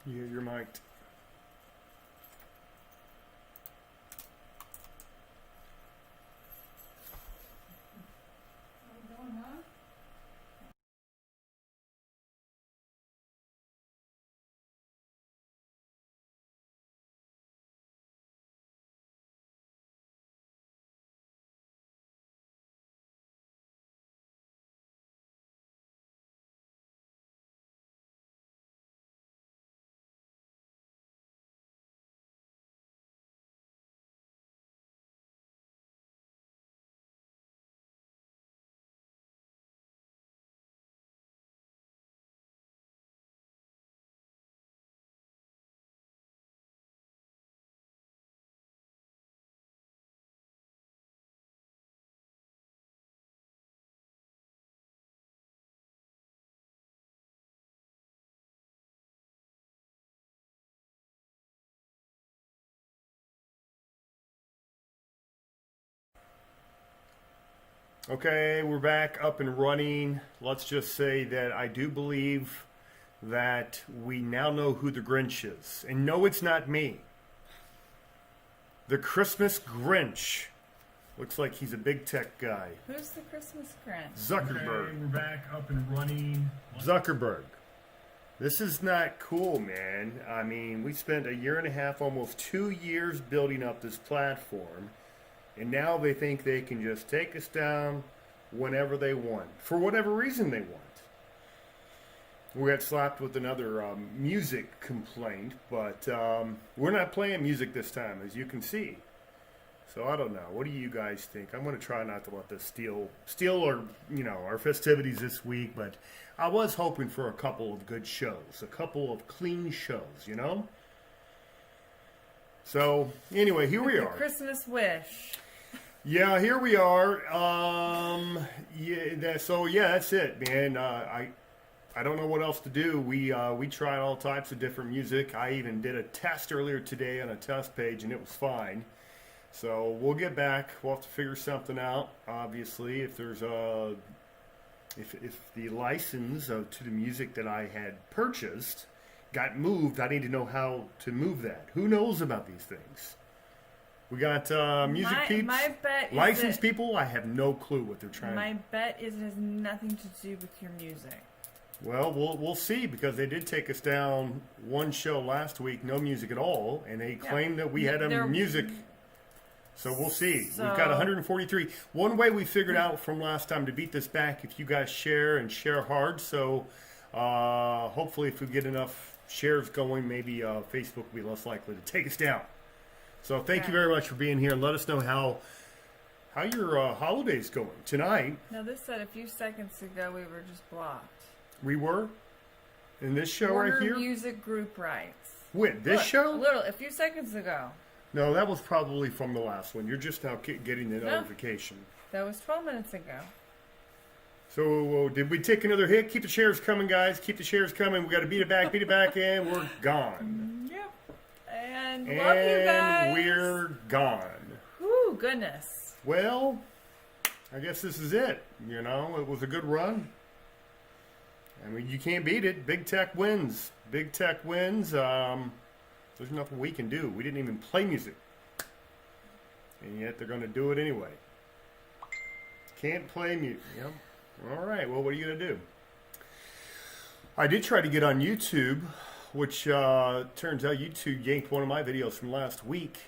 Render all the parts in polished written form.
You're mic'd. Okay, we're back up and running. Let's just say that I do believe that we now know who the Grinch is. And no, it's not me. The Christmas Grinch. Looks like he's a big tech guy. Who's the Christmas Grinch? Zuckerberg. Okay, we're back up and running. Zuckerberg. This is not cool, man. I mean, we spent a year and a half, almost 2 years building up this platform. And now they think they can just take us down whenever they want, for whatever reason they want. We got slapped with another music complaint, but we're not playing music this time, as you can see. So I don't know. What do you guys think? I'm going to try not to let this steal our festivities this week, but I was hoping for a couple of good shows, a couple of clean shows, you know? So anyway, here we are. Christmas wish. Yeah, here we are. That's it, man. I don't know what else to do. We tried all types of different music. I even did a test earlier today on a test page, and it was fine. So we'll get back. We'll have to figure something out. Obviously, if there's if the license to the music that I had purchased got moved, I need to know how to move that. Who knows about these things? We got music peeps, my bet licensed people. I have no clue what they're trying. My bet is it has nothing to do with your music. Well, we'll see, because they did take us down one show last week, no music at all, and they claimed that we had music. So we'll see. We've got 143. One way we figured out from last time to beat this back, if you guys share and share hard. So hopefully, if we get enough shares going, maybe Facebook will be less likely to take us down. So thank you very much for being here, and let us know how your holiday's going tonight. Now, this said a few seconds ago we were just blocked. We were in this show Warner right here. Music group rights. When this show? A few seconds ago. No, that was probably from the last one. You're just now getting the notification. That was 12 minutes ago. So did we take another hit? Keep the shares coming, guys. Keep the shares coming. We got to beat it back, and we're gone. Yep. And love you guys. We're gone. Whew, goodness. Well, I guess this is it. You know, it was a good run. I mean, you can't beat it. Big tech wins. Big tech wins. There's nothing we can do. We didn't even play music. And yet they're going to do it anyway. Can't play music. Yep. All right. Well, what are you going to do? I did try to get on YouTube, which turns out YouTube yanked one of my videos from last week.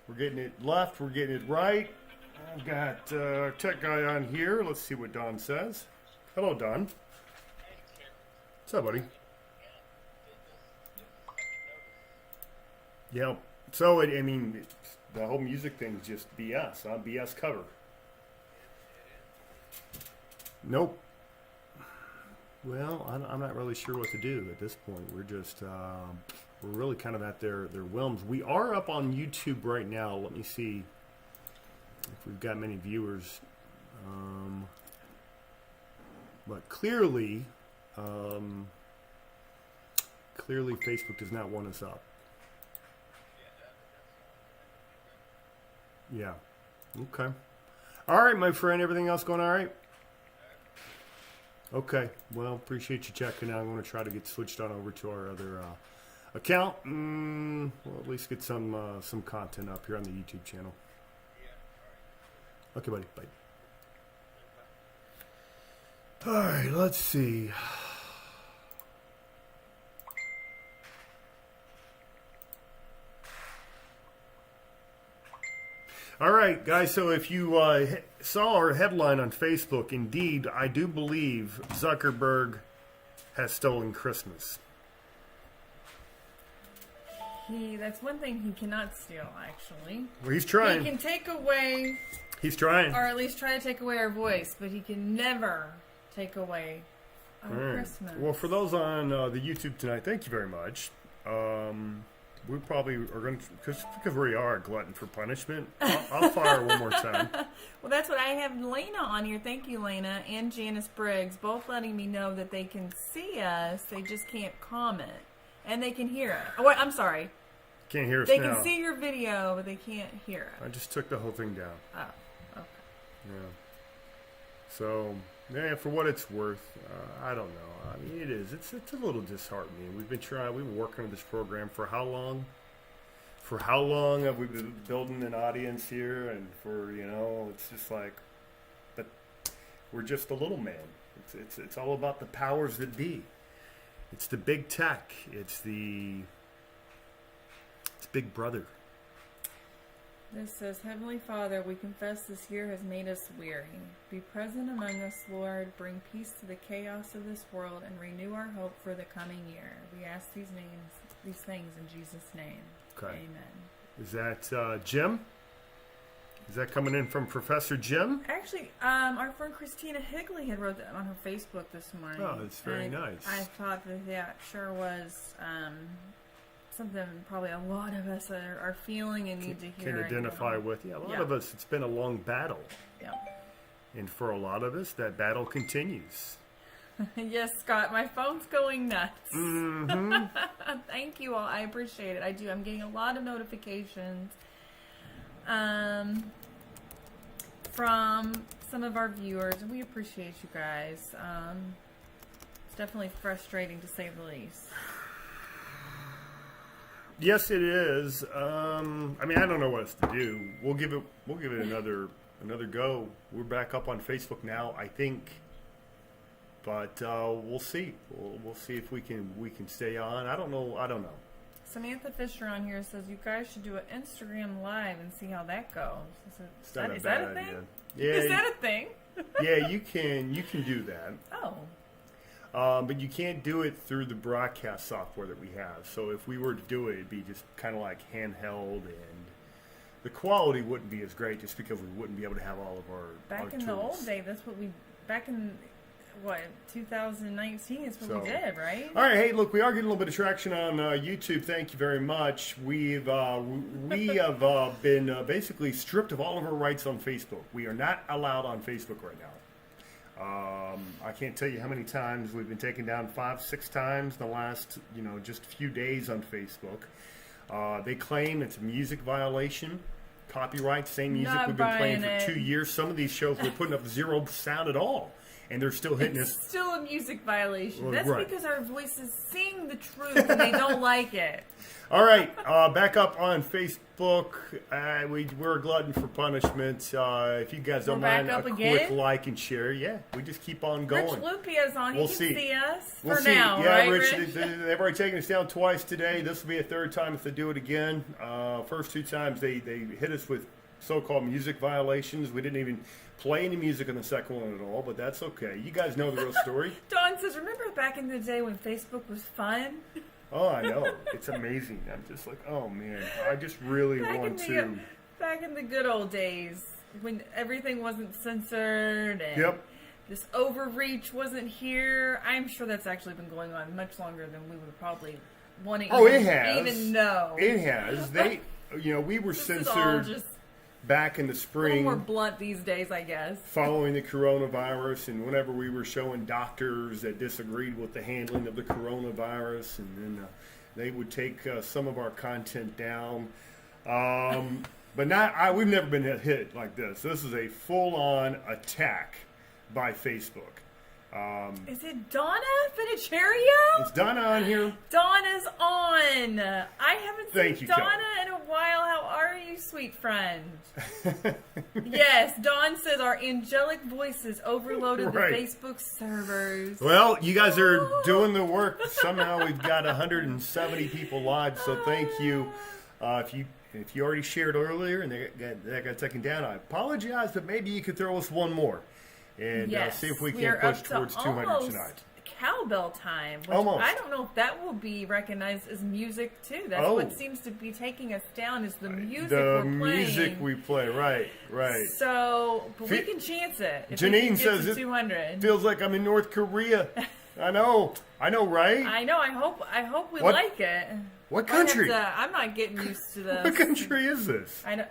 We're getting it left. We're getting it right. I've got tech guy on here. Let's see what Don says. Hello, Don. What's up, buddy? Yeah. So, I mean, the whole music thing is just BS. BS cover. Nope. Well, I'm not really sure what to do at this point. We're just, we're really kind of at their whims. We are up on YouTube right now. Let me see if we've got many viewers. But clearly, Facebook does not want us up. Yeah. Okay. All right, my friend. Everything else going all right? Okay. Well, appreciate you checking out. I'm going to try to get switched on over to our other account. We'll at least get some content up here on the YouTube channel. Okay, buddy. Bye. All right. Let's see. All right, guys, so if you saw our headline on Facebook, indeed, I do believe Zuckerberg has stolen Christmas. That's one thing he cannot steal, actually. Well, he's trying. He can take away, He's trying. or at least try to take away our voice, but he can never take away our Christmas. Well, for those on the YouTube tonight, thank you very much. We probably are going to, because we are a glutton for punishment, I'll fire one more time. Well, that's what I have Lena on here. Thank you, Lena, and Janice Briggs, both letting me know that they can see us. They just can't comment. And they can hear us. Oh, wait, I'm sorry. Can't hear us They now. can see your video, but they can't hear us. I just took the whole thing down. Oh, okay. Yeah. So, yeah, for what it's worth, I don't know. I mean, it is. It's a little disheartening. We've been working on this program for how long? For how long have we been building an audience here? And it's just like, but we're just a little man. It's all about the powers that be. It's the big tech. It's Big Brother. This says, Heavenly Father, we confess this year has made us weary. Be present among us, Lord. Bring peace to the chaos of this world and renew our hope for the coming year. We ask these things in Jesus' name. Okay. Amen. Is that Jim? Is that coming in from Professor Jim? Actually, our friend Christina Higley had wrote that on her Facebook this morning. Oh, that's very nice. I thought that sure was something probably a lot of us are feeling and need to hear. Can identify with. Yeah, a lot of us, it's been a long battle. Yeah. And for a lot of us, that battle continues. Yes, Scott, my phone's going nuts. Mm-hmm. Thank you all. I appreciate it. I do. I'm getting a lot of notifications from some of our viewers, and we appreciate you guys. It's definitely frustrating, to say the least. Yes, it is. I mean, I don't know what else to do. We'll give it another go. We're back up on Facebook now, I think. But we'll see. We'll see if we can stay on. I don't know. Samantha Fisher on here says you guys should do an Instagram live and see how that goes. Is that a thing? Yeah. Is that a thing? Yeah, you can do that. Oh. But you can't do it through the broadcast software that we have. So if we were to do it, it'd be just kind of like handheld, and the quality wouldn't be as great just because we wouldn't be able to have all of our Back in tools. the old day, that's what back in 2019 is what we did, right? All right, hey, look, we are getting a little bit of traction on YouTube. Thank you very much. We have been basically stripped of all of our rights on Facebook. We are not allowed on Facebook right now. I can't tell you how many times we've been taken down, 5-6 times in the last, just a few days on Facebook. They claim it's a music violation, copyright, same music we've been playing for 2 years. Some of these shows we're putting up 0 sound at all, and they're still hitting us. It's still a music violation. Well, That's right. because our voices sing the truth and they don't like it. All right, back up on Facebook. We're a glutton for punishment. If you guys don't mind, a quick like and share. Yeah, we just keep on going. Rich Lupia's on. We'll He see. can see us We'll for see. now, Yeah, right, Rich, Rich? they've already taken us down twice today. This will be a third time if they do it again. First 2 times they hit us with so-called music violations. We didn't even play any music on the second one at all, but that's okay. You guys know the real story. Dawn says, remember back in the day when Facebook was fun? Oh, I know. It's amazing. I'm just like, oh, man. I just really want to. Back in the good old days when everything wasn't censored and Yep. this overreach wasn't here. I'm sure that's actually been going on much longer than we would probably want to It has. even know. It has. We were This is all censored just back in the a little spring. more blunt these days, I guess. Following the coronavirus, and whenever we were showing doctors that disagreed with the handling of the coronavirus, and then they would take some of our content down. But we've never been hit like this. This is a full-on attack by Facebook. Is it Donna Finicherio? Is Donna on here? Donna's on. I haven't Thank seen you, Donna Kelly. in a while. How are you, sweet friend? Yes, Dawn says our angelic voices overloaded Right. the Facebook servers. Well, you guys are doing the work. Somehow we've got 170 people live, so thank you. If you already shared earlier and that got taken down, I apologize, but maybe you could throw us one more and Yes, see if we we can are push up to towards 200 almost tonight. Cowbell time. Which Almost. I don't know if that will be recognized as music too. That's Oh. what seems to be taking us down is the music The we're playing. music we play, right. So, but we Fe- can chance it. If Janine we can get says to it 200. Feels like I'm in North Korea. I know, right? I know. I hope we What- like it. What I have country? to- I'm not getting used to this. What country is this? I know.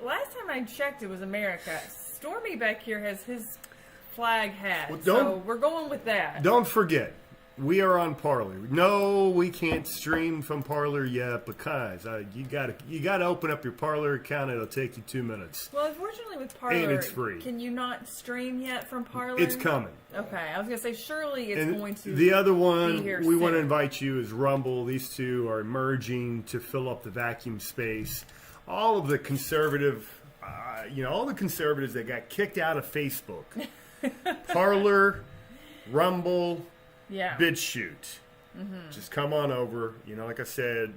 Last time I checked, it was America. Stormy back here has his flag hat, Well, so don't- we're going with that. Don't forget, we are on Parler. No, we can't stream from Parler yet because you gotta open up your Parler account. It'll take you 2 minutes. Well, unfortunately, with Parler, And it's free. Can you not stream yet from Parler? It's coming. Okay, I was gonna say surely it's And going to. the other be one here we want to soon. invite you is Rumble. These two are merging to fill up the vacuum space. All of the conservative, all the conservatives that got kicked out of Facebook, Parler, Rumble, Yeah. BitChute. Just come on over. Like I said,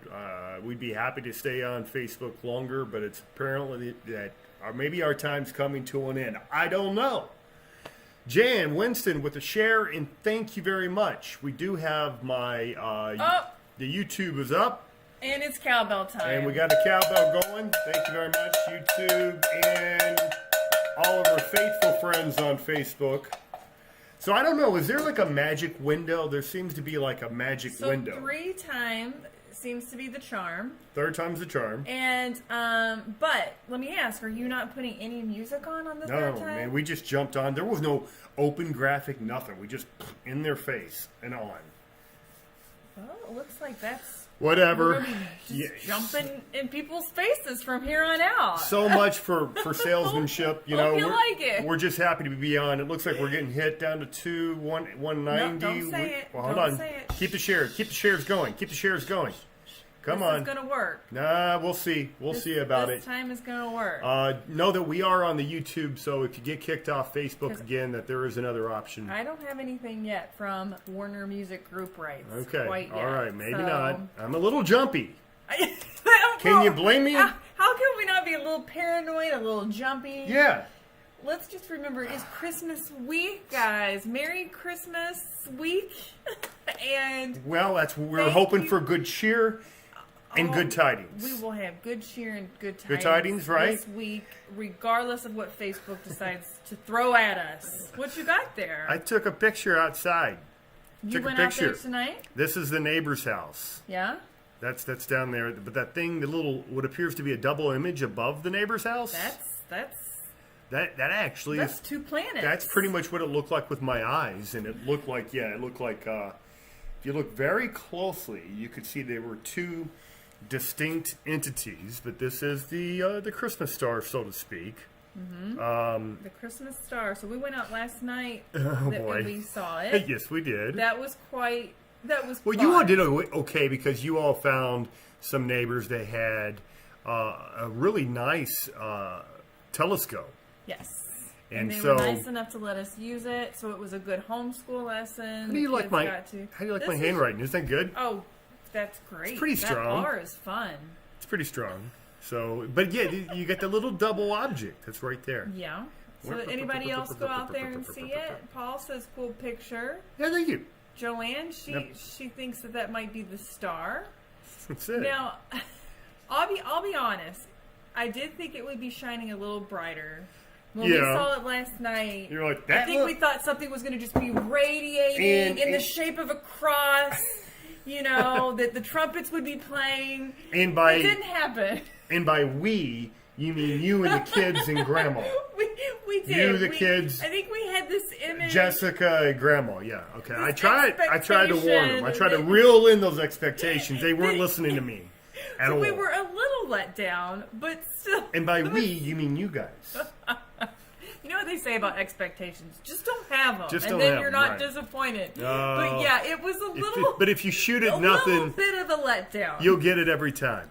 we'd be happy to stay on Facebook longer, but it's apparently that maybe our time's coming to an end. I don't know. Jan Winston with a share, and thank you very much. We do have my the YouTube is up, And it's cowbell time. and we got a cowbell going. Thank you very much, YouTube, and all of our faithful friends on Facebook. So I don't know, is there like a magic window? There seems to be like a magic so window. 3 times seems to be the charm. Third time's the charm. And but let me ask: are you not putting any music on the No, third time? man, we just jumped on. There was no open graphic, nothing. We just in their face and on. Well, it looks like that's. Whatever. We're gonna be just jumping in people's faces from here on out. So much for salesmanship. Hope you like it. We're just happy to be on. It looks like we're getting hit down to 190. No, don't say it. Well, hold Don't on. say it. Keep the shares. Keep the shares going. Keep the shares going. Come this on. is gonna work. Nah, we'll see. We'll see about this it. time is gonna work. Know that we are on the YouTube, so if you get kicked off Facebook 'Cause again, that there is another option. I don't have anything yet from Warner Music Group rights. Okay. Quite yet, All right. Maybe so- not. I'm a little jumpy. Can Well, you blame me? How can we not be a little paranoid, a little jumpy? Yeah. Let's just remember it's Christmas week, guys. Merry Christmas week. And Well, we're Thank hoping you. for good cheer and good tidings. we will have good cheer and good tidings. Good tidings, right? This week, regardless of what Facebook decides to throw at us. What you got there? I took a picture outside. you took a went out there picture. tonight? This is the neighbor's house. Yeah? That's down there. But that thing, the little, what appears to be a double image above the neighbor's house. That actually That's is. 2 planets. That's pretty much what it looked like with my eyes, and it looked like if you look very closely, you could see there were 2 distinct entities. But this is the Christmas star, so to speak. the Christmas star. So we went out last night Oh and boy! we saw it. Yes, we did. That was Well, fun. you all did okay because you all found some neighbors that had a really nice telescope. Yes. And they so- were nice enough to let us use it, so it was a good homeschool lesson. How do you like my handwriting? Isn't that good? Oh, that's great. It's pretty strong. That bar is fun. It's pretty strong. So, but yeah, you got the little double object that's right there. Yeah. So anybody else go out there and see it? Paul says cool picture. Yeah, thank you. Joanne, Yep. she thinks that might be the star. That's it. Now, I'll be honest. I did think it would be shining a little brighter. When we Yeah. saw it last night, You're like, I that think we thought something was going to just be radiating in the shape of a cross. That the trumpets would be playing. And It didn't happen. by we, you mean you and the kids and Grandma. We did. You, the kids, I think we had this image. Jessica and Grandma. Yeah, okay. I This tried to warn them. I tried to reel in those expectations. They weren't listening to me at So all. we were a little let down, but still. And by we, you mean you guys. You know what they say about expectations. Just don't have them. Just and don't then have you're them, not right. disappointed. No. But yeah, it was a little... But if you shoot a at little nothing, bit of a letdown. you'll get it every time.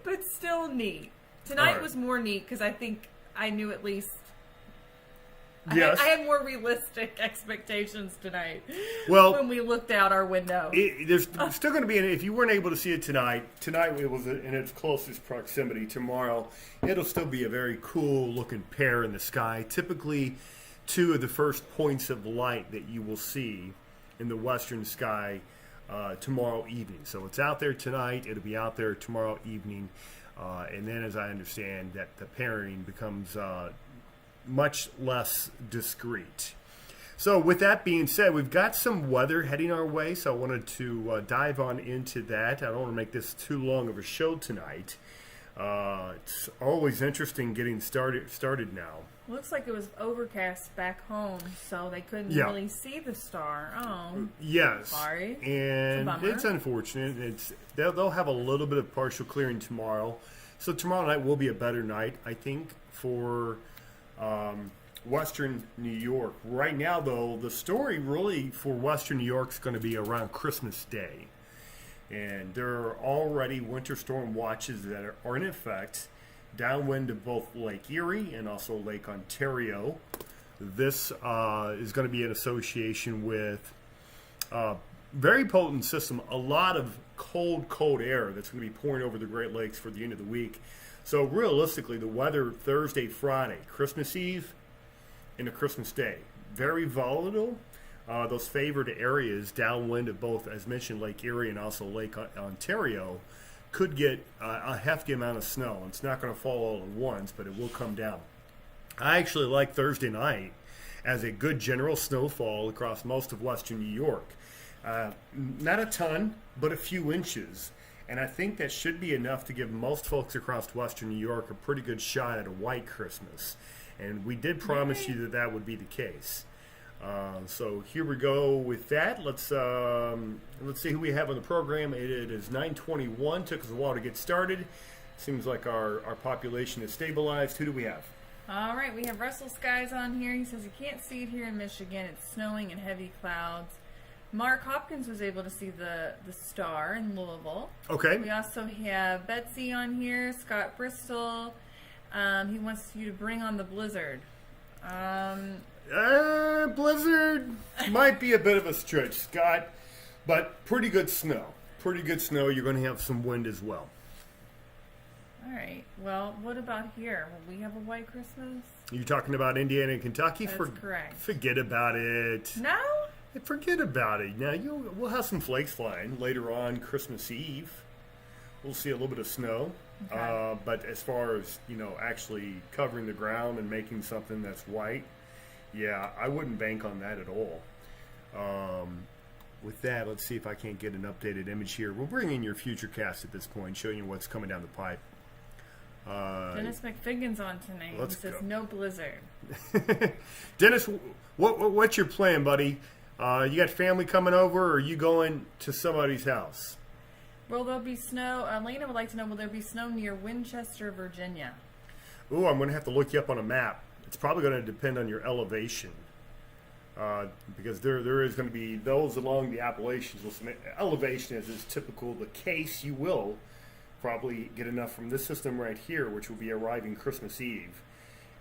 But still neat. Tonight right. was more neat because I think I knew at least... Yes. I had more realistic expectations tonight. Well, when we looked out our window. There's still going to be, if you weren't able to see it tonight it was in its closest proximity. Tomorrow, it'll still be a very cool looking pair in the sky. Typically, two of the first points of light that you will see in the western sky tomorrow evening. So it's out there tonight. It'll be out there tomorrow evening. And then, as I understand, that the pairing becomes much less discreet. So with that being said, we've got some weather heading our way, so I wanted to dive on into that. I don't want to make this too long of a show tonight. It's always interesting getting started now. Looks like it was overcast back home, so they couldn't Yeah. really see the star. Oh, Yes, sorry. and It's a bummer. it's unfortunate. They'll have a little bit of partial clearing tomorrow, so tomorrow night will be a better night, I think, for Western New York. Right now, though, the story really for Western New York is going to be around Christmas Day. And there are already winter storm watches that are in effect downwind of both Lake Erie and also Lake Ontario. This is going to be in association with a very potent system, a lot of cold air that's going to be pouring over the Great Lakes for the end of the week. So realistically, the weather Thursday, Friday, Christmas Eve, into Christmas Day, very volatile. Those favored areas downwind of both, as mentioned, Lake Erie and also Lake Ontario, could get a hefty amount of snow. It's not going to fall all at once, but it will come down. I actually like Thursday night as a good general snowfall across most of western New York. Not a ton, but a few inches. And I think that should be enough to give most folks across western New York a pretty good shot at a white Christmas. And we did promise you that that would be the case. So here we go with that. Let's see who we have on the program. It is 9:21. Took us a while to get started. Seems like our population is stabilized. Who do we have? All right, we have Russell Skies on here. He says he can't see it here in Michigan. It's snowing and heavy clouds. Mark Hopkins was able to see the star in Louisville. Okay. We also have Betsy on here, Scott Bristol. He wants you to bring on the blizzard. Blizzard might be a bit of a stretch, Scott, but pretty good snow. Pretty good snow. You're going to have some wind as well. All right. Well, what about here? Will we have a white Christmas? You're talking about Indiana and Kentucky? That's correct. Forget about it. No? Forget about it. Now, we'll have some flakes flying later on Christmas Eve. We'll see a little bit of snow. Okay. But as far as, actually covering the ground and making something that's white, yeah, I wouldn't bank on that at all. With that, let's see if I can't get an updated image here. We'll bring in your future cast at this point, showing you what's coming down the pipe. Dennis McFiggin's on tonight. Let's He says go. no blizzard. Dennis, what's your plan, buddy? You got family coming over, or are you going to somebody's house? Well, there'll be snow. Elena would like to know, will there be snow near Winchester, Virginia? Ooh, I'm going to have to look you up on a map. It's probably going to depend on your elevation. Because there is going to be those along the Appalachians with some elevation, as is typical the case. You will probably get enough from this system right here, which will be arriving Christmas Eve.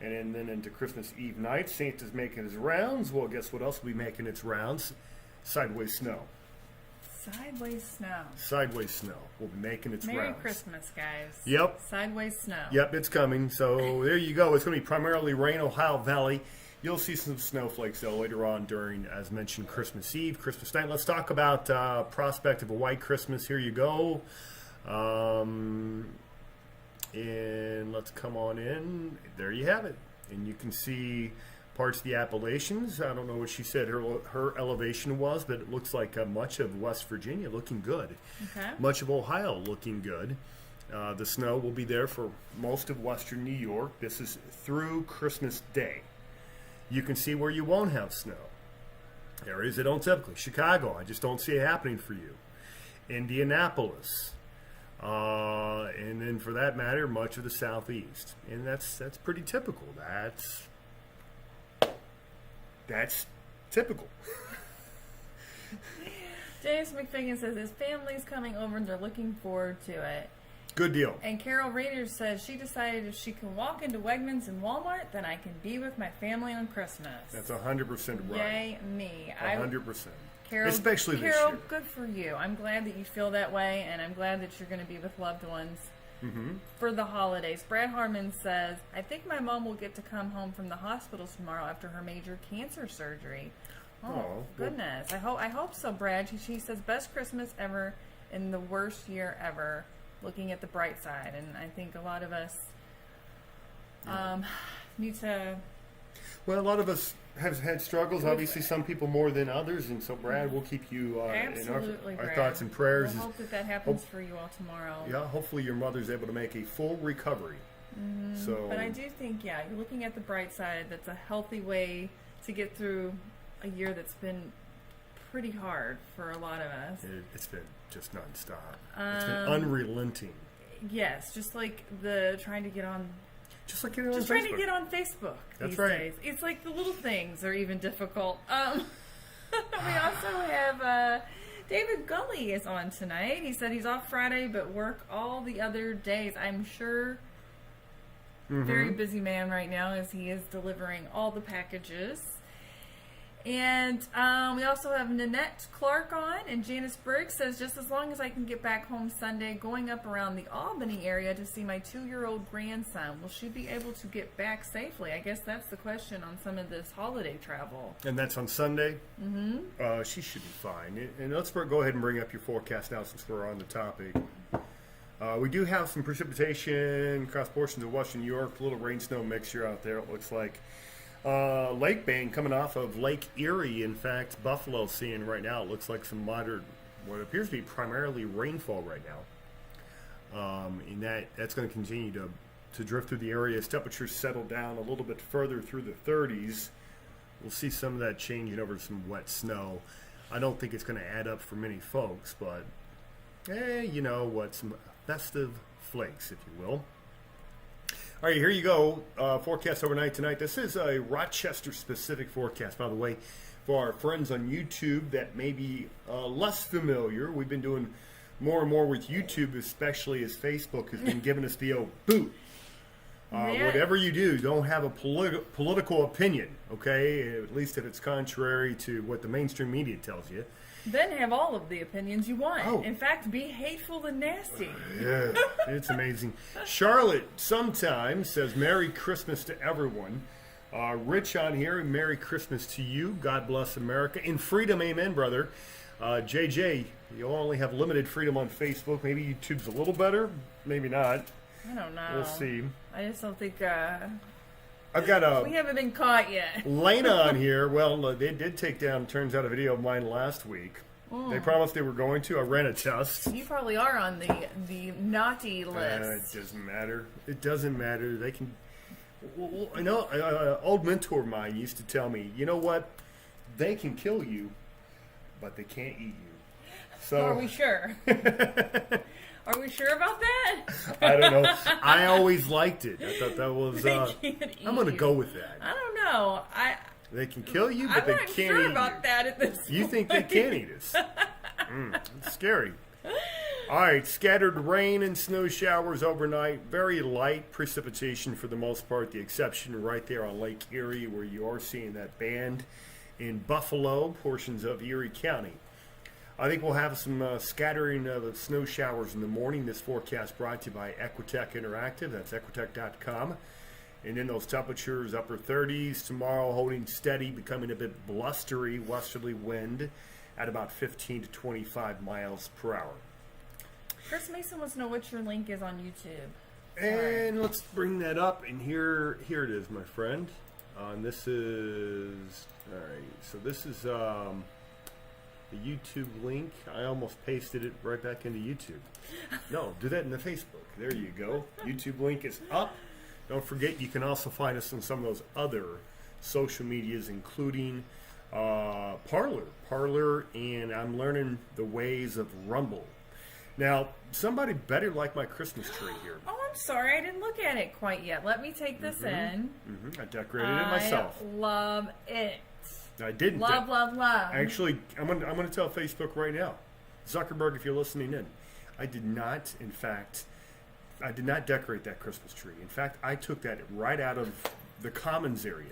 And then into Christmas Eve night, Santa's making his rounds. Well, guess what else will be making its rounds? Sideways snow. Sideways snow. Sideways snow will be making its Merry rounds. Christmas, guys. Yep. Sideways snow. Yep, it's coming. So there you go. It's going to be primarily rain, Ohio Valley. You'll see some snowflakes, though, later on during, as mentioned, Christmas Eve, Christmas night. Let's talk about prospect of a white Christmas. Here you go. And let's come on in. There you have it. And you can see parts of the Appalachians. I don't know what she said her elevation was, but it looks like much of West Virginia looking good. Okay. Much of Ohio looking good. The snow will be there for most of western New York. This is through Christmas Day. You can see where you won't have snow. Areas that don't typically. Chicago, I just don't see it happening for you. Indianapolis. And then for that matter, much of the Southeast. And that's pretty typical. That's typical. James McFiggin says his family's coming over and they're looking forward to it. Good deal. And Carol Rader says she decided if she can walk into Wegmans and Walmart, then I can be with my family on Christmas. That's 100% right. Yay me. 100%. Carol, Especially this Carol, year. good for you. I'm glad that you feel that way, and I'm glad that you're going to be with loved ones for the holidays. Brad Harmon says, I think my mom will get to come home from the hospital tomorrow after her major cancer surgery. Oh, goodness. I hope so, Brad. She says, best Christmas ever in the worst year ever, looking at the bright side. And I think a lot of us need to... Well, a lot of us have had struggles, obviously some people more than others, and so Brad, we'll keep you in our thoughts and prayers. We'll hope that happens for you all tomorrow. Yeah, hopefully your mother's able to make a full recovery. So, but I do think, you're looking at the bright side. That's a healthy way to get through a year that's been pretty hard for a lot of us. It's been just nonstop. It's been unrelenting. Yes, just like trying to get on... Just like trying to get on Facebook these days. It's like the little things are even difficult. We also have David Gully is on tonight. He said he's off Friday but work all the other days. I'm sure very busy man right now as he is delivering all the packages. And we also have Nanette Clark on, and Janice Briggs says, just as long as I can get back home Sunday, going up around the Albany area to see my 2-year-old grandson. Will she be able to get back safely? I guess that's the question on some of this holiday travel. And that's on Sunday? She should be fine. And let's go ahead and bring up your forecast now since we're on the topic. We do have some precipitation across portions of western New York, a little rain-snow mixture out there, it looks like. Lake Bane coming off of Lake Erie. In fact, Buffalo seeing right now, it looks like some moderate, what appears to be primarily rainfall right now. And that's going to continue to drift through the area as temperatures settle down a little bit further through the 30s. We'll see some of that changing over to some wet snow. I don't think it's going to add up for many folks, but you know what, some festive flakes, if you will. All right, here you go. Forecast overnight tonight. This is a Rochester-specific forecast, by the way. For our friends on YouTube that may be less familiar, we've been doing more and more with YouTube, especially as Facebook has been giving us the old boot. Whatever you do, don't have a political opinion, okay? At least if it's contrary to what the mainstream media tells you. Then have all of the opinions you want. Oh. In fact, be hateful and nasty. Yeah, it's amazing. Charlotte sometimes says, Merry Christmas to everyone. Rich on here, Merry Christmas to you. God bless America. In freedom, amen, brother. JJ, you only have limited freedom on Facebook. Maybe YouTube's a little better. Maybe not. I don't know. We'll see. I just don't think... I've got we haven't been caught yet. Lena on here. Well, they did take down, turns out, a video of mine last week. They promised they were going to. I ran a test. You probably are on the naughty list. It doesn't matter. It doesn't matter. They can... I know an old mentor of mine used to tell me, you know what? They can kill you, but they can't eat you. So Are we sure? Are we sure about that? I don't know. I always liked it. I thought that was... I'm going to go with that. I don't know. They can kill you, but they can't eat you. I'm not sure about that at this point. You think they can eat us? It's scary. All right, scattered rain and snow showers overnight. Very light precipitation for the most part. The exception right there on Lake Erie, where you are seeing that band. In Buffalo, portions of Erie County. I think we'll have some scattering of snow showers in the morning. This forecast brought to you by Equitech Interactive. That's equitech.com. And then those temperatures, upper 30s. Tomorrow holding steady, becoming a bit blustery westerly wind at about 15 to 25 miles per hour. Chris Mason wants to know what your link is on YouTube. And let's bring that up. And here it is, my friend. And this is... All right, so this is... the YouTube link. I almost pasted it right back into YouTube. No, do that in the Facebook. There you go. YouTube link is up. Don't forget, you can also find us on some of those other social medias, including Parler, and I'm learning the ways of Rumble. Now, somebody better like my Christmas tree here. Oh, I'm sorry. I didn't look at it quite yet. Let me take this in. I decorated it myself. I love it. I didn't. Love, love, love. Actually, I'm gonna tell Facebook right now, Zuckerberg, if you're listening in, I did not decorate that Christmas tree. In fact, I took that right out of the commons area.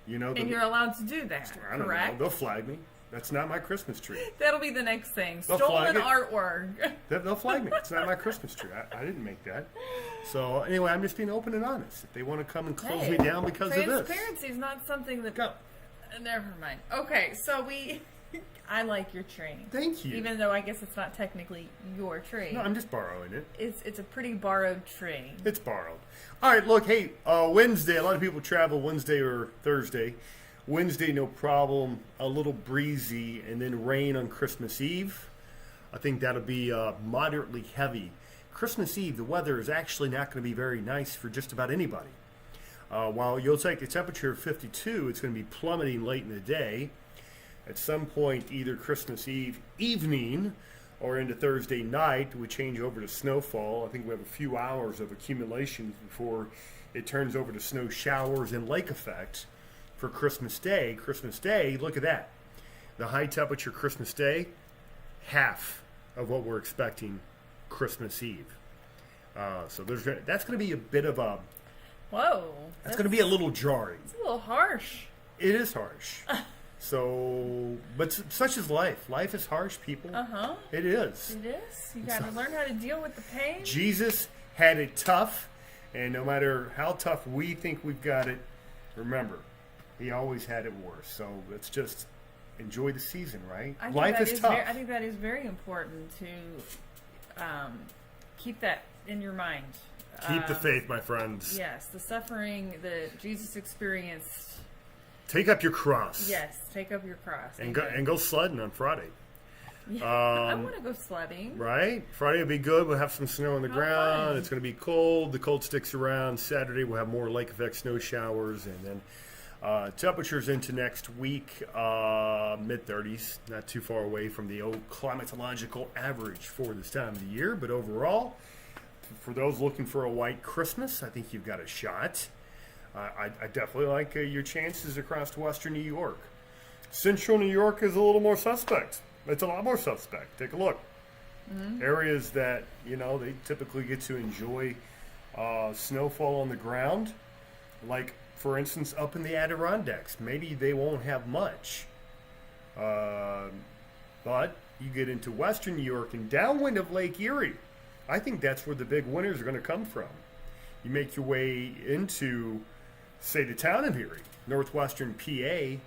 You know, and you're allowed to do that, I don't correct? know. They'll flag me. That's not my Christmas tree. That'll be the next thing. They'll Stolen flag it. artwork. They'll flag me. It's not my Christmas tree. I didn't make that. So anyway, I'm just being open and honest. If they want to come and close me down because of this, transparency is not something that. Go. Never mind. Okay, so I like your tree. Thank you. Even though I guess it's not technically your tree. No, I'm just borrowing it. It's a pretty borrowed tree. It's borrowed. All right, look, hey, Wednesday, a lot of people travel Wednesday or Thursday. Wednesday, no problem, a little breezy, and then rain on Christmas Eve. I think that'll be moderately heavy. Christmas Eve, the weather is actually not going to be very nice for just about anybody. While you'll take the temperature of 52, it's going to be plummeting late in the day. At some point, either Christmas Eve evening or into Thursday night, we change over to snowfall. I think we have a few hours of accumulation before it turns over to snow showers and lake effect for Christmas Day. Christmas Day, look at that. The high temperature Christmas Day, half of what we're expecting Christmas Eve. So that's going to be a bit of a... Whoa. That's going to be a little jarring. It's a little harsh. It is harsh. So, but such is life. Life is harsh, people. Uh-huh. It is. It is. You got to learn how to deal with the pain. Jesus had it tough, and no matter how tough we think we've got it, remember, he always had it worse. So let's just enjoy the season, right? Life is tough. I think that is very important to keep that in your mind. Keep the faith, my friends. Yes, the suffering that Jesus experienced. Take up your cross. Yes, take up your cross. And go sledding on Friday. Yeah, I want to go sledding. Right? Friday will be good. We'll have some snow on the ground. Fun. It's going to be cold. The cold sticks around. Saturday we'll have more lake effect snow showers. And then temperatures into next week, mid-30s. Not too far away from the old climatological average for this time of the year. But overall, for those looking for a white Christmas, I think you've got a shot. I definitely like your chances across western New York. Central New York is a little more suspect. It's a lot more suspect. Take a look. Mm-hmm. Areas that, they typically get to enjoy snowfall on the ground, like, for instance, up in the Adirondacks. Maybe they won't have much. But you get into western New York and downwind of Lake Erie. I think that's where the big winners are going to come from. You make your way into, say, the town of Erie, northwestern PA,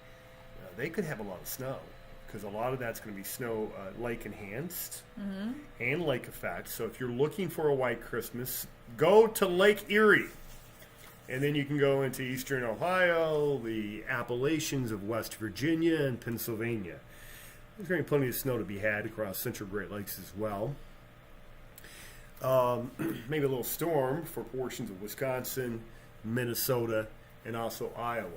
they could have a lot of snow because a lot of that's going to be snow lake enhanced and lake effect. So if you're looking for a white Christmas, go to Lake Erie. And then you can go into eastern Ohio, the Appalachians of West Virginia, and Pennsylvania. There's going to be plenty of snow to be had across central Great Lakes as well. Maybe a little storm for portions of Wisconsin, Minnesota, and also Iowa.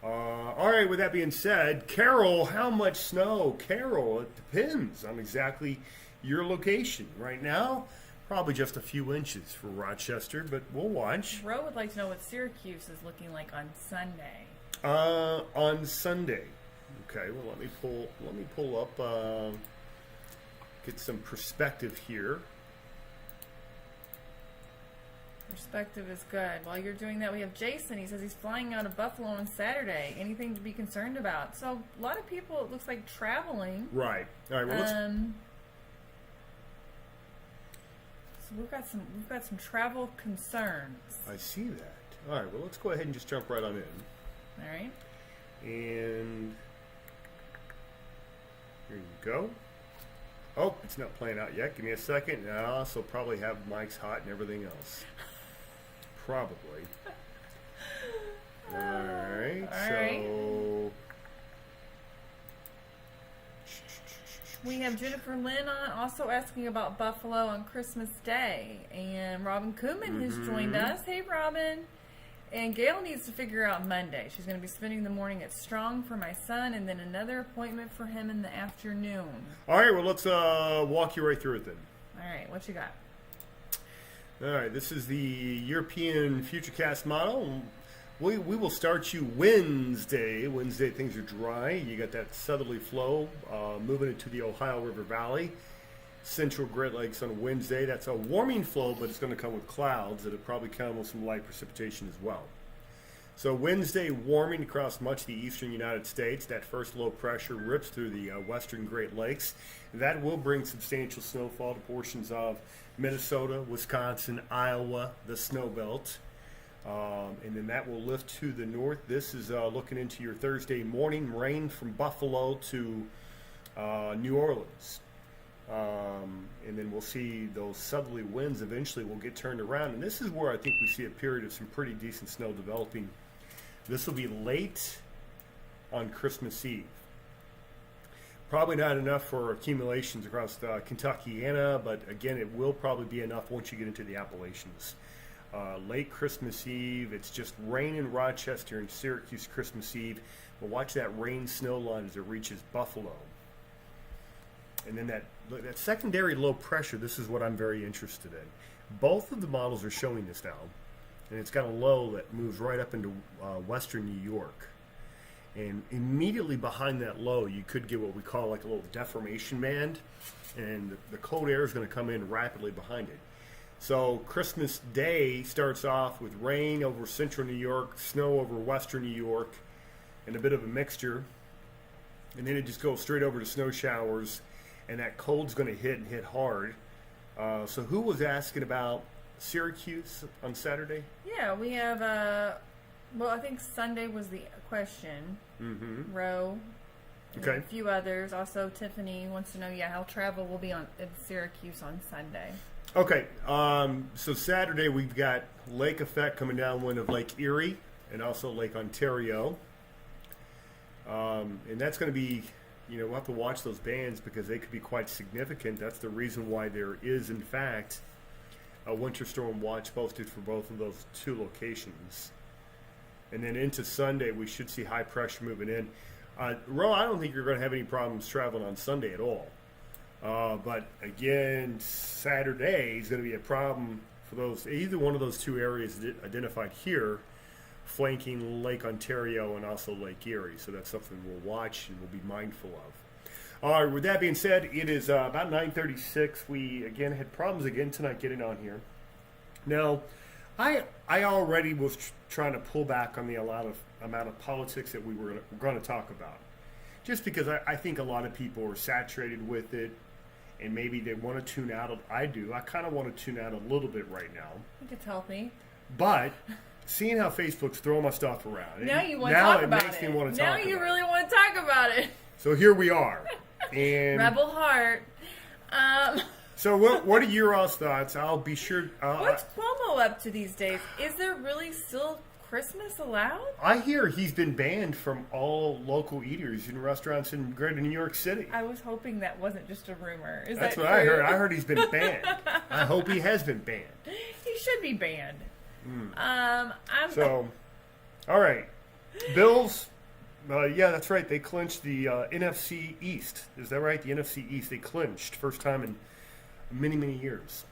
All right, with that being said, Carol, how much snow? Carol, it depends on exactly your location. Right now, probably just a few inches for Rochester, but we'll watch. Ro would like to know what Syracuse is looking like on Sunday. On Sunday. Okay, well, let me pull up, get some perspective here. Perspective is good. While you're doing that, we have Jason. He says he's flying out of Buffalo on Saturday. Anything to be concerned about? So a lot of people, it looks like, traveling. Right. All right. Well, let's. So we've got some travel concerns. I see that. All right. Well, let's go ahead and just jump right on in. All right. And here you go. Oh, it's not playing out yet. Give me a second. And I also probably have mics hot and everything else. Probably. All right. So we have Jennifer Lynn on, also asking about Buffalo on Christmas Day, and Robin Kuhlman has joined us. Hey, Robin. And Gail needs to figure out Monday. She's going to be spending the morning at Strong for my son, and then another appointment for him in the afternoon. All right. Well, let's walk you right through it then. All right. What you got? All right, this is the European Futurecast model. we will start you Wednesday. Wednesday, things are dry. You got that southerly flow moving into the Ohio River Valley. Central Great Lakes on Wednesday. That's a warming flow, but it's going to come with clouds. It'll probably come with some light precipitation as well. So Wednesday, warming across much of the eastern United States. That first low pressure rips through the western Great Lakes. That will bring substantial snowfall to portions of Minnesota, Wisconsin, Iowa, the snow belt. And then that will lift to the north. This is looking into your Thursday morning. Rain from Buffalo to New Orleans. And then we'll see those southerly winds eventually will get turned around. And this is where I think we see a period of some pretty decent snow developing. This will be late on Christmas Eve. Probably not enough for accumulations across Kentuckiana, but again, it will probably be enough once you get into the Appalachians. Late Christmas Eve, it's just rain in Rochester and Syracuse Christmas Eve. But watch that rain snow line as it reaches Buffalo. And then that secondary low pressure, this is what I'm very interested in. Both of the models are showing this now. And it's got a low that moves right up into western New York. And immediately behind that low, you could get what we call like a little deformation band. And the cold air is going to come in rapidly behind it. So Christmas Day starts off with rain over central New York, snow over western New York, and a bit of a mixture. And then it just goes straight over to snow showers. And that cold's going to hit hard. So who was asking about Syracuse on Saturday? Yeah, we have, I think Sunday was the question. Mm-hmm. Roe. Okay. A few others. Also, Tiffany wants to know, how travel will be in Syracuse on Sunday. Okay. So Saturday we've got lake effect coming downwind of Lake Erie and also Lake Ontario. And that's going to be... we'll have to watch those bands because they could be quite significant. That's the reason why there is, in fact, a winter storm watch posted for both of those two locations. And then into Sunday, we should see high pressure moving in. Ro, I don't think you're going to have any problems traveling on Sunday at all. But again, Saturday is going to be a problem for either one of those two areas identified here, flanking Lake Ontario and also Lake Erie. So that's something we'll watch and we'll be mindful of. All right, with that being said, it is about 9:36. We, again, had problems again tonight getting on here. Now, I already was trying to pull back on the amount of politics that we were going to talk about. Just because I think a lot of people are saturated with it and maybe they want to tune out. I do. I kind of want to tune out a little bit right now. I think it's healthy. But... seeing how Facebook's throwing my stuff around. Now you want to talk about it. Now it makes me want to talk about it. Now you really want to talk about it. So here we are. And Rebel heart. So what are your all's thoughts? I'll be sure. What's Cuomo up to these days? Is there really still Christmas allowed? I hear he's been banned from all local eaters in restaurants in greater New York City. I was hoping that wasn't just a rumor. That's that what true? I heard. I heard he's been banned. I hope he has been banned. He should be banned. So, all right. Bills, yeah, that's right. They clinched the NFC East. Is that right? The NFC East, they clinched. First time in many, many years.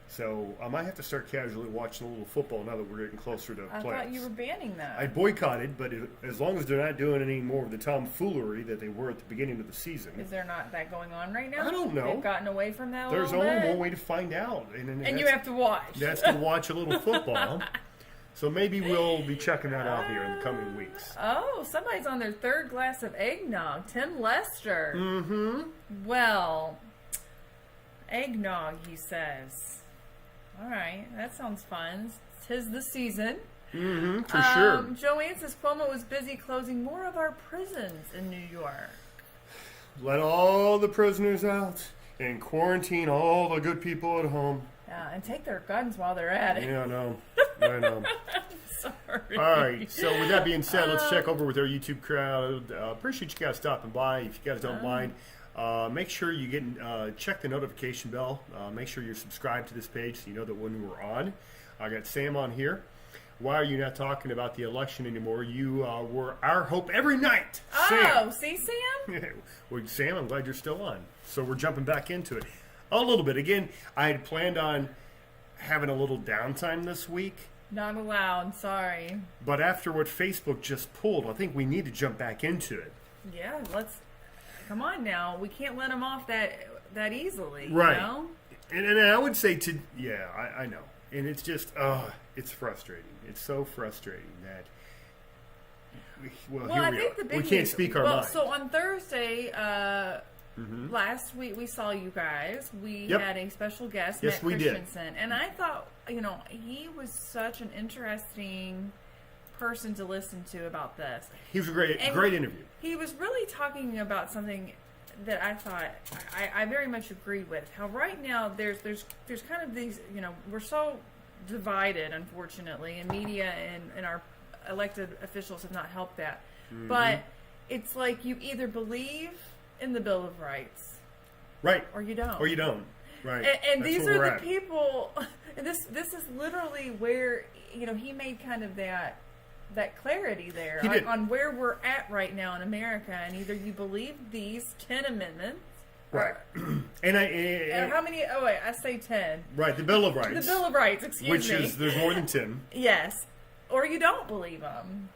So I might have to start casually watching a little football now that we're getting closer to playoffs. I thought you were banning that. I boycotted, but as long as they're not doing any more of the tomfoolery that they were at the beginning of the season. Is there not that going on right now? I don't know. They've gotten away from that There's a little only bit? one way to find out. And you have to watch. That's to watch a little football. So maybe we'll be checking that out here in the coming weeks. Oh, somebody's on their third glass of eggnog. Tim Lester. Mm-hmm. Well, eggnog, he says. All right, that sounds fun. 'Tis the season. Mm-hmm, for sure. Joanne says Cuomo was busy closing more of our prisons in New York. Let all the prisoners out and quarantine all the good people at home. And take their guns while they're at it. Yeah, I know. I know. Sorry. All right, so with that being said, let's check over with our YouTube crowd. Appreciate you guys stopping by. If you guys don't mind, make sure you check the notification bell. Make sure you're subscribed to this page so you know that when we're on. I got Sam on here. Why are you not talking about the election anymore? You were our hope every night. Oh, Sam. see, Sam? Well, Sam, I'm glad you're still on. So we're jumping back into it. A little bit. Again, I had planned on having a little downtime this week, Not allowed. Sorry. But after what Facebook just pulled, I think we need to jump back into it. Yeah, let's. Come on now. We can't let them off that easily. Right. You know? And I would say I know. And it's just, it's frustrating. It's so frustrating that, I think the big we can't news- speak our mind. So on Thursday, last week we saw you guys. We Yep. had a special guest, Yes, Matt we did. Christensen. And I thought, he was such an interesting person to listen to about this. He was a great And interview. He was really talking about something that I thought I very much agreed with. How right now there's kind of these, we're so divided, unfortunately, and media and our elected officials have not helped that. Mm-hmm. But it's like you either believe in the Bill of Rights, Right. or you don't. Or you don't. Right. And That's these where are we're the at. people. And this is literally where he made kind of that clarity there He did. on where we're at right now in America, and either you believe these 10 amendments, Right. and how many? Oh wait, I say 10. Right, the Bill of Rights. The Bill of Rights, excuse which me. is, there's more than 10. Yes, or you don't believe them.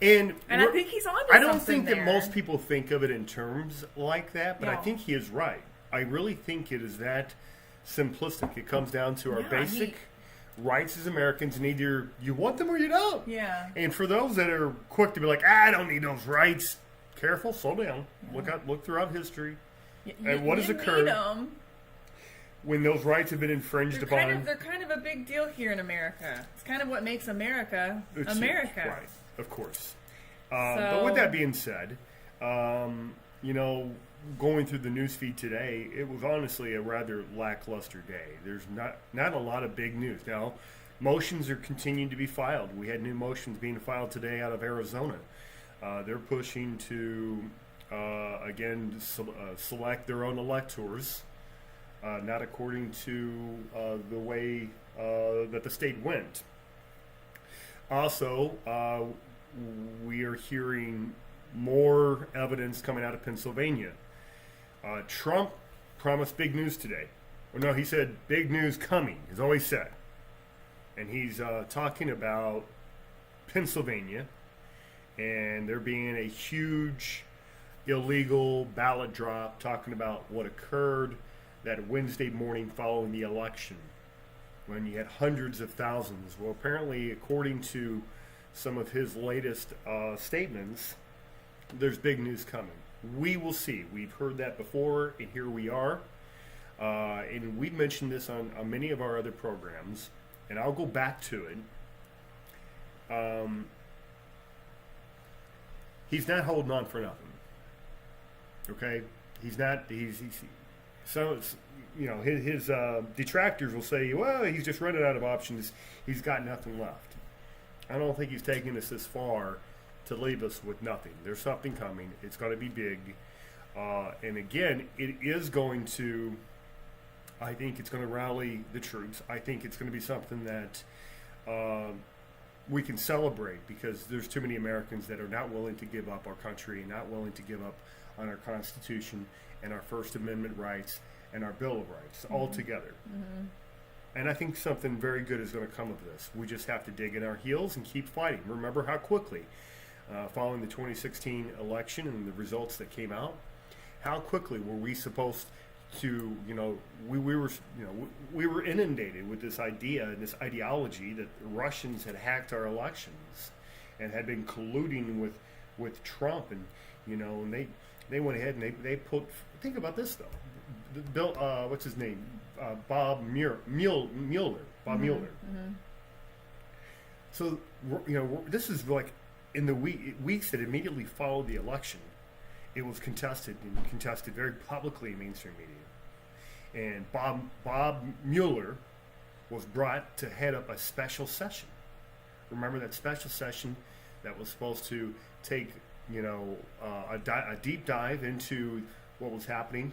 And I think he's on to I don't something think that there. most people think of it in terms like that, but I No. think he is right. I really think it is that simplistic. It comes down to our Yeah, basic rights as Americans, and either you want them or you don't. Yeah. And for those that are quick to be like, I don't need those rights, careful, slow down. Look throughout history. And what has You occurred need 'em. when those rights have been infringed upon. They're kind of a big deal here in America. It's kind of what makes America It's America. huge, right, of course. But with that being said, going through the newsfeed today, it was honestly a rather lackluster day. There's not a lot of big news. Now, motions are continuing to be filed. We had new motions being filed today out of Arizona. They're pushing to, select their own electors, not according to the way that the state went. Also, we are hearing more evidence coming out of Pennsylvania. Trump promised big news today. Or no, he said big news coming, is always said. And he's talking about Pennsylvania and there being a huge illegal ballot drop, talking about what occurred that Wednesday morning following the election when you had hundreds of thousands. Well, apparently, according to some of his latest statements, there's big news coming. We will see. We've heard that before, and here we are. And we've mentioned this on many of our other programs, and I'll go back to it. He's not holding on for nothing. Okay? He's not. He's so, his detractors will say, well, he's just running out of options. He's got nothing left. I don't think he's taking us this far to leave us with nothing. There's something coming. It's going to be big. And again, it is going to, I think it's going to rally the troops. I think it's going to be something that we can celebrate, because there's too many Americans that are not willing to give up our country and not willing to give up on our Constitution and our First Amendment rights and our Bill of Rights altogether. Mm-hmm. And I think something very good is going to come of this. We just have to dig in our heels and keep fighting. Remember how quickly, following the 2016 election and the results that came out, how quickly were we supposed to, we were inundated with this idea and this ideology that the Russians had hacked our elections and had been colluding with Trump, and and they went ahead and they put. Think about this though, Bill, what's his name, Bob Mueller. Bob Mueller. Mm-hmm. So this is like in the weeks that immediately followed the election. It was contested very publicly in mainstream media. And Bob Mueller was brought to head up a special session. Remember that special session that was supposed to take, a deep dive into what was happening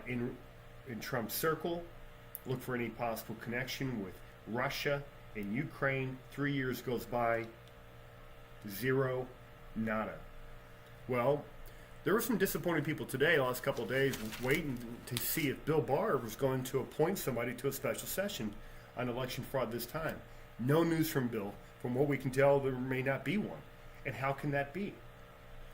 in Trump's circle, look for any possible connection with Russia and Ukraine. 3 years goes by, zero, nada. Well, there were some disappointed people today, the last couple of days, waiting to see if Bill Barr was going to appoint somebody to a special session on election fraud this time. No news from Bill. From what we can tell, there may not be one. And how can that be?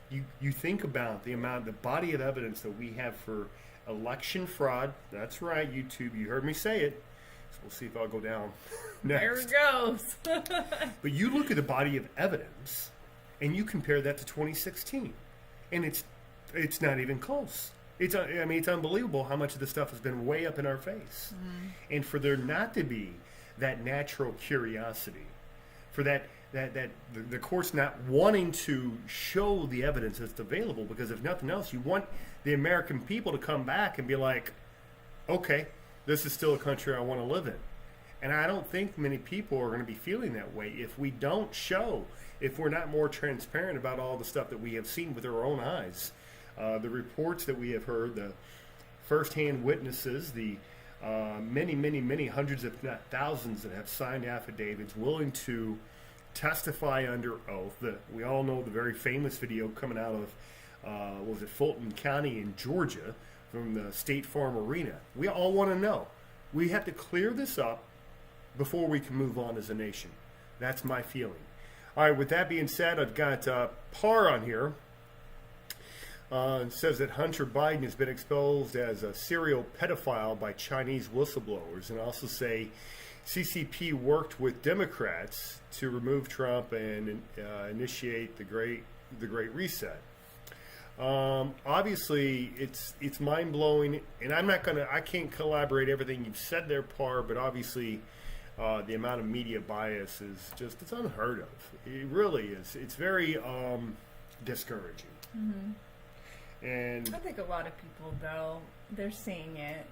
You think about the body of evidence that we have for election fraud. That's right, YouTube. You heard me say it. So we'll see if I'll go down next. There it goes. But you look at the body of evidence, and you compare that to 2016, and it's not even close. It's unbelievable how much of this stuff has been way up in our face, and for there not to be that natural curiosity, for the courts not wanting to show the evidence that's available, because if nothing else, you want the American people to come back and be like, okay, this is still a country I want to live in. And I don't think many people are going to be feeling that way if we don't show, if we're not more transparent about all the stuff that we have seen with our own eyes. The reports that we have heard, the firsthand witnesses, the many hundreds, if not thousands, that have signed affidavits willing to testify under oath. We all know the very famous video coming out of, Fulton County in Georgia from the State Farm Arena. We all want to know. We have to clear this up before we can move on as a nation. That's my feeling. All right, with that being said, I've got Parr on here. It says that Hunter Biden has been exposed as a serial pedophile by Chinese whistleblowers, and also say CCP worked with Democrats to remove Trump and initiate the Great Reset. Obviously, it's mind blowing, and I can't collaborate everything you've said there, Parr, but obviously, the amount of media bias is it's unheard of. It really is. It's very discouraging. Mm-hmm. And I think a lot of people, though, they're seeing it.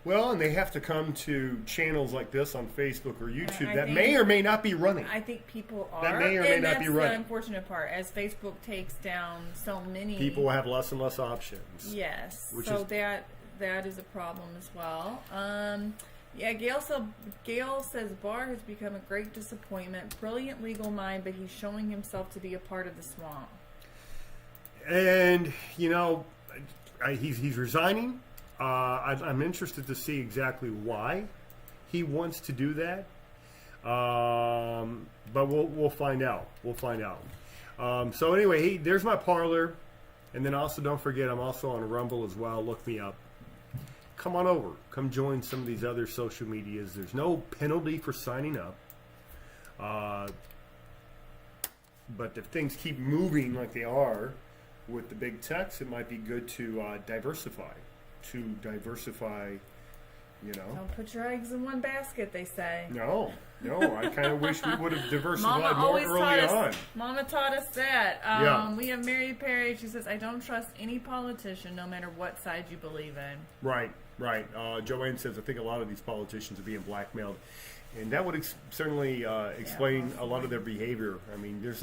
Well, and they have to come to channels like this on Facebook or YouTube I that think- may or may not be running. I think people are. That may or may and not be that's right. the unfortunate part. As Facebook takes down so many People will have less and less options. Yes. Which So is- that is a problem as well. Gail says Barr has become a great disappointment. Brilliant legal mind, but he's showing himself to be a part of the swamp. And, he's resigning. I'm interested to see exactly why he wants to do that. But we'll find out. So anyway, there's my parlor. And then also don't forget, I'm also on Rumble as well. Look me up. Come on over. Come join some of these other social medias. There's no penalty for signing up. But if things keep moving like they are with the big techs, it might be good to diversify. Don't put your eggs in one basket, they say. No, I kind of wish we would have diversified more early on. Mama taught us that. Yeah. We have Mary Perry. She says, I don't trust any politician, no matter what side you believe in. Right. Joanne says, I think a lot of these politicians are being blackmailed. And that would certainly explain a lot of their behavior. I mean, there's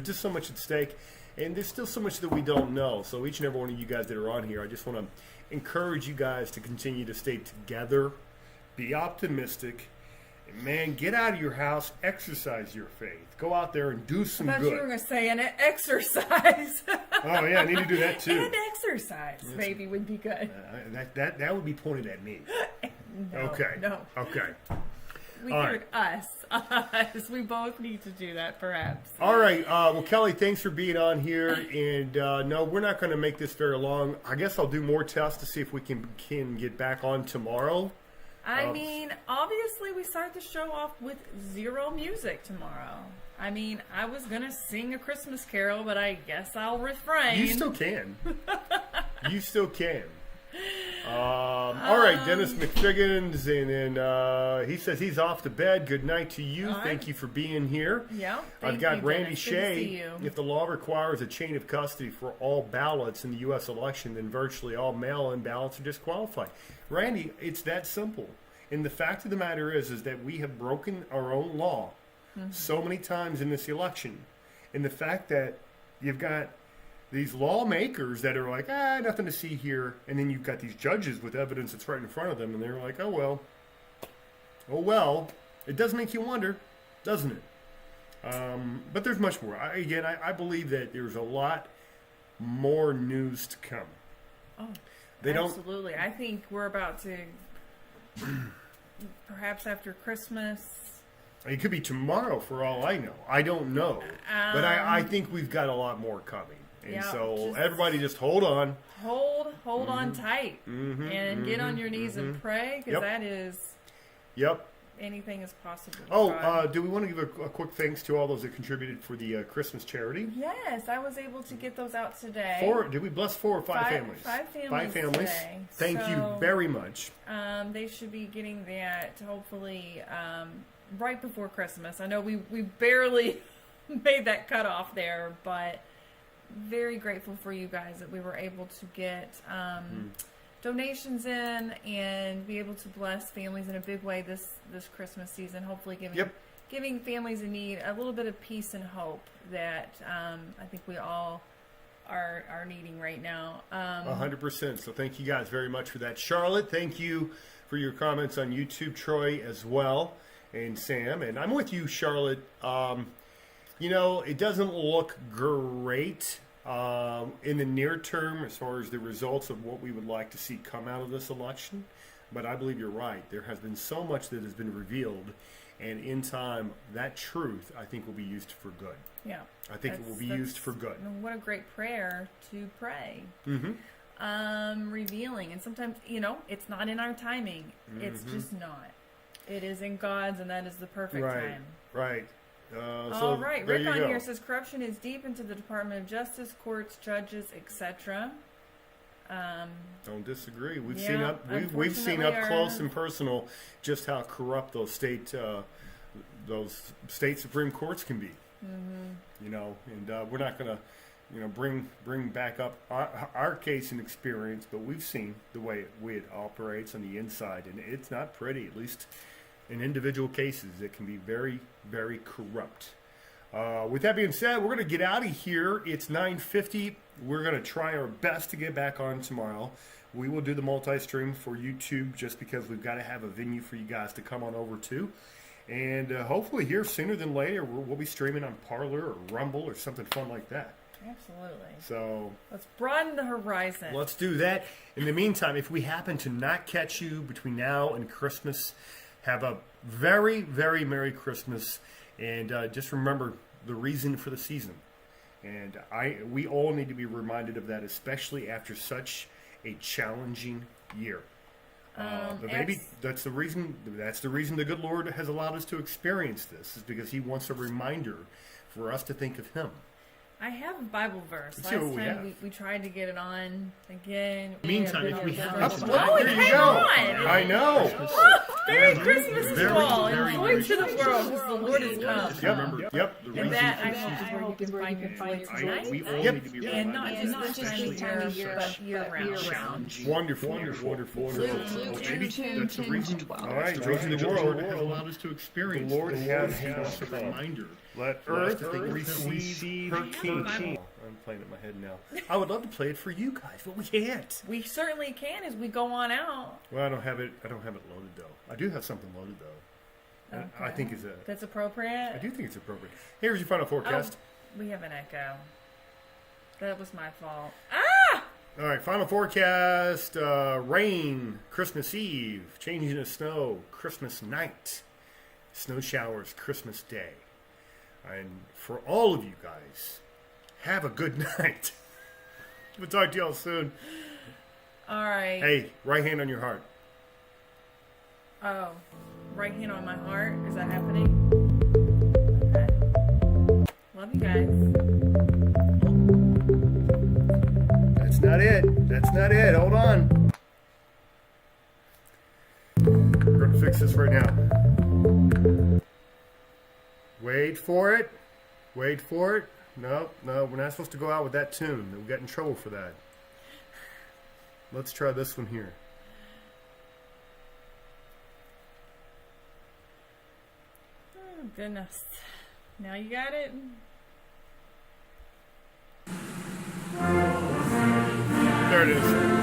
just so much at stake. And there's still so much that we don't know. So each and every one of you guys that are on here, I just want to encourage you guys to continue to stay together, be optimistic, and man, get out of your house, exercise your faith. Go out there and do some I thought good. you were going to say, and exercise. Oh, yeah, I need to do that too. And exercise, maybe, would be good. That would be pointed at me. No, Okay. No. Okay. We All heard us. We both need to do that, perhaps. All right. Well, Kelly, thanks for being on here. And no, we're not going to make this very long. I guess I'll do more tests to see if we can get back on tomorrow. I mean, obviously, we start the show off with zero music tomorrow. I mean, I was going to sing a Christmas carol, but I guess I'll refrain. You still can. All right, Dennis McFiggins, and then he says he's off to bed. Good night to you. All right. Thank you for being here. Yeah. I've got Randy Dennis. Good to see Shea. you. If the law requires a chain of custody for all ballots in the U.S. election, then virtually all mail-in ballots are disqualified. Randy, it's that simple. And the fact of the matter is that we have broken our own law so many times in this election. And the fact that you've got these lawmakers that are like, nothing to see here. And then you've got these judges with evidence that's right in front of them. And they're like, oh, well. It does make you wonder, doesn't it? But there's much more. I believe that there's a lot more news to come. Oh, They don't. absolutely. I think we're about to, perhaps after Christmas, It could be tomorrow for all I know. I don't know. But I think we've got a lot more coming. And yeah, so everybody just hold on. Hold on tight. And get on your knees and pray, because that is... Yep. Anything is possible. Do we want to give a quick thanks to all those that contributed for the Christmas charity? Yes, I was able to get those out today. Did we bless 4 or 5 families? 5 families Today. Thank you very much. They should be getting that hopefully right before Christmas. I know we barely made that cutoff there, but very grateful for you guys that we were able to get donations in and be able to bless families in a big way this Christmas season. Hopefully giving families in need a little bit of peace and hope that I think we all are needing right now. 100%. So thank you guys very much for that. Charlotte, thank you for your comments on YouTube. Troy as well, and Sam. And I'm with you, Charlotte. It doesn't look great in the near term as far as the results of what we would like to see come out of this election. But I believe you're right. There has been so much that has been revealed, and in time, that truth, I think, will be used for good. Yeah. I think it will be used for good. What a great prayer to pray. Revealing. And sometimes, it's not in our timing. It's just not. It is in God's, and that is the perfect time. Right. All right. Rick on here says corruption is deep into the Department of Justice, courts, judges, etc. Don't disagree. We've seen up close and personal just how corrupt those state Supreme Courts can be. And we're not going to bring back up our case and experience, but we've seen the way it operates on the inside, and it's not pretty. At least in individual cases, it can be very, very corrupt. With that being said, we're going to get out of here. It's 9:50. We're going to try our best to get back on tomorrow. We will do the multi-stream for YouTube just because we've got to have a venue for you guys to come on over to. And hopefully here sooner than later, we'll be streaming on Parler or Rumble or something fun like that. Absolutely. So let's broaden the horizon. Let's do that. In the meantime, if we happen to not catch you between now and Christmas, have a very, very Merry Christmas. And just remember the reason for the season. And we all need to be reminded of that, especially after such a challenging year. But maybe that's the reason. That's the reason the good Lord has allowed us to experience this, is because He wants a reminder for us to think of Him. I have a Bible verse. Last time we tried to get it on again. Meantime, if we have it, there you go. I know. Merry Christmas to all, and joy to the world, because the Lord has come. Yep. And that, I hope, is where you can find your joy tonight. And not just this time of year, but year-round. Wonderful. Maybe that's the reason. All right, joy to the world has allowed us to experience. The Lord has given us a reminder. Let earth receive her King. I'm playing it in my head now. I would love to play it for you guys, but we can't. We certainly can as we go on out. Well, I don't have it loaded though. I do have something loaded though. Okay. I think that's appropriate. I do think it's appropriate. Here's your final forecast. Oh, we have an echo. That was my fault. All right, final forecast: rain, Christmas Eve, changing to snow, Christmas night, snow showers, Christmas Day. And for all of you guys, have a good night. We'll talk to y'all soon. All right. Hey, right hand on your heart. Oh, right hand on my heart? Is that happening? Okay. Love you guys. That's not it. Hold on. We're going to fix this right now. Wait for it. No, we're not supposed to go out with that tune. We'll get in trouble for that. Let's try this one here. Oh, goodness. Now you got it? There it is.